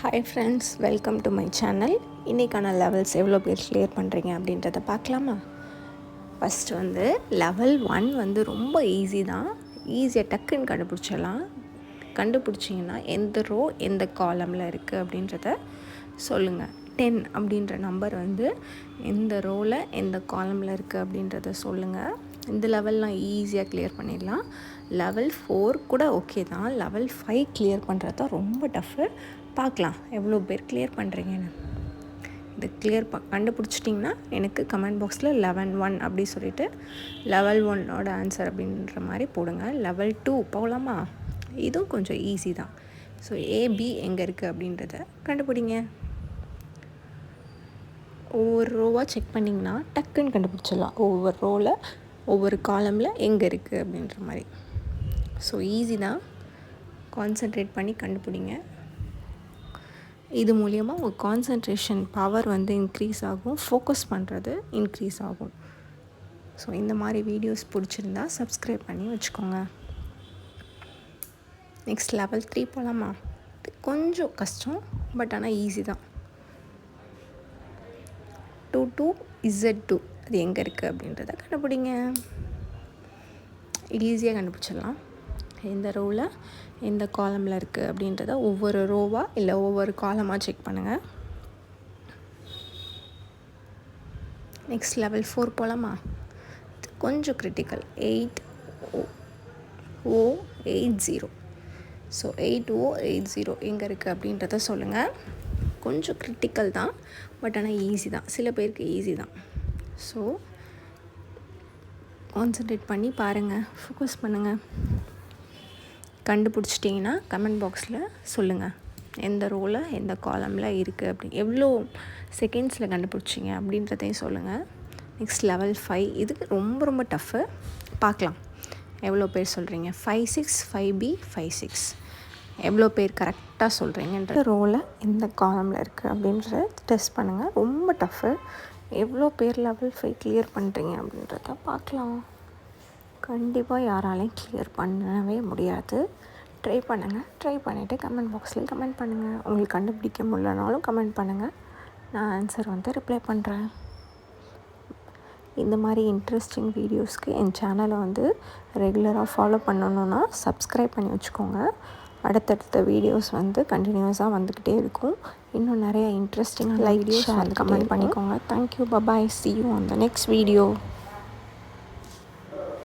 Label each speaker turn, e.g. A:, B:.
A: Hi friends, welcome to my channel. இன்றைக்கான levels எவ்வளோ பேர் கிளியர் பண்ணுறீங்க அப்படின்றத பார்க்கலாமா? ஃபஸ்ட்டு லெவல் 1 ரொம்ப ஈஸி தான். ஈஸியாக டக்குன்னு கண்டுபிடிச்சிடலாம். கண்டுபிடிச்சிங்கன்னா எந்த ரோ எந்த காலமில் இருக்குது அப்படின்றத சொல்லுங்கள். 10 அப்படின்ற நம்பர் எந்த ரோவில் எந்த காலமில் இருக்குது அப்படின்றத சொல்லுங்கள். இந்த லெவல்லாம் ஈஸியாக கிளியர் பண்ணிடலாம். லெவல் 4 கூட ஓகே தான். லெவல் 5 கிளியர் பண்ணுறது தான் ரொம்ப டஃப்பு. பார்க்கலாம் எவ்வளோ பேர் கிளியர் பண்ணுறீங்கன்னு. இது கிளியர் கண்டுபிடிச்சிட்டிங்கன்னா எனக்கு கமெண்ட் பாக்ஸில் 11 அப்படி சொல்லிவிட்டு லெவல் 1ஓட ஆன்சர் அப்படின்ற மாதிரி போடுங்க. லெவல் 2 போகலாமா? இதுவும் கொஞ்சம் ஈஸி தான். ஸோ ஏபி எங்கே இருக்குது அப்படின்றத கண்டுபிடிங்க. ஒவ்வொரு ரோவாக செக் பண்ணிங்கன்னா டக்குன்னு கண்டுபிடிச்சிடலாம். ஒவ்வொரு ரோவில் ஒவ்வொரு காலமில் எங்கே இருக்குது அப்படின்ற மாதிரி. ஸோ ஈஸி தான். கான்சன்ட்ரேட் பண்ணி கண்டுபிடிங்க. இது மூலயமா உங்கள் கான்சன்ட்ரேஷன் பவர் இன்க்ரீஸ் ஆகும், ஃபோக்கஸ் பண்ணுறது இன்க்ரீஸ் ஆகும். ஸோ இந்த மாதிரி வீடியோஸ் பிடிச்சிருந்தா சப்ஸ்கிரைப் பண்ணி வச்சுக்கோங்க. நெக்ஸ்ட் லெவல் 3 போகலாமா? இது கொஞ்சம் கஷ்டம், பட் ஆனால் ஈஸி தான். 22Z2 அது எங்கே இருக்குது அப்படின்றத கண்டுபிடிங்க. ஈஸியாக கண்டுபிடிச்சிடலாம். எந்த ரோவில் எந்த காலமில் இருக்குது அப்படின்றத ஒவ்வொரு ரோவாக இல்லை ஒவ்வொரு காலமாக செக் பண்ணுங்கள். நெக்ஸ்ட் லெவல் 4 போகலாமா? கொஞ்சம் கிரிட்டிக்கல். 8080. ஸோ 8080 எங்கே இருக்குது அப்படின்றத சொல்லுங்கள். கொஞ்சம் கிரிட்டிக்கல் தான், பட் ஆனால் ஈஸி தான். சில பேருக்கு ஈஸி தான். ஸோ கான்சன்ட்ரேட் பண்ணி பாருங்கள், ஃபோக்கஸ் பண்ணுங்கள். கண்டுபிடிச்சிட்டிங்கன்னா கமெண்ட் பாக்ஸில் சொல்லுங்கள் எந்த ரோவில் எந்த காலமில் இருக்குது அப்படி, எவ்வளோ செகண்ட்ஸில் கண்டுபிடிச்சிங்க அப்படின்றதையும் சொல்லுங்கள். நெக்ஸ்ட் லெவல் 5 இதுக்கு ரொம்ப ரொம்ப டஃப்பு. பார்க்கலாம் எவ்வளோ பேர் சொல்கிறீங்க. 56 5B 56 எவ்வளோ பேர் கரெக்டாக சொல்கிறீங்கன்ற ரோவில் எந்த காலமில் இருக்குது அப்படின்றத டெஸ்ட் பண்ணுங்கள். ரொம்ப டஃப்பு. எவ்வளோ பேர் லெவல் 5 கிளியர் பண்ணுறீங்க அப்படின்றத பார்க்கலாம். கண்டிப்பாக யாராலையும் கிளியர் பண்ணவே முடியாது. ட்ரை பண்ணுங்கள். ட்ரை பண்ணிவிட்டு கமெண்ட் பாக்ஸில் கமெண்ட் பண்ணுங்கள். உங்களுக்கு கண்டுபிடிக்க முடியலனாலும் கமெண்ட் பண்ணுங்கள். நான் ஆன்சர் ரிப்ளை பண்ணுறேன். இந்த மாதிரி இன்ட்ரெஸ்டிங் வீடியோஸ்க்கு என் சேனலை ரெகுலராக ஃபாலோ பண்ணணுன்னா சப்ஸ்கிரைப் பண்ணி வச்சுக்கோங்க. அடுத்தடுத்த வீடியோஸ் கண்டினியூஸாக வந்துக்கிட்டே இருக்கும். இன்னும் நிறைய இன்ட்ரெஸ்டிங்காக லைக் ஷேர் கமெண்ட் பண்ணிக்கோங்க. Thank you. Bye bye. see you on the next video.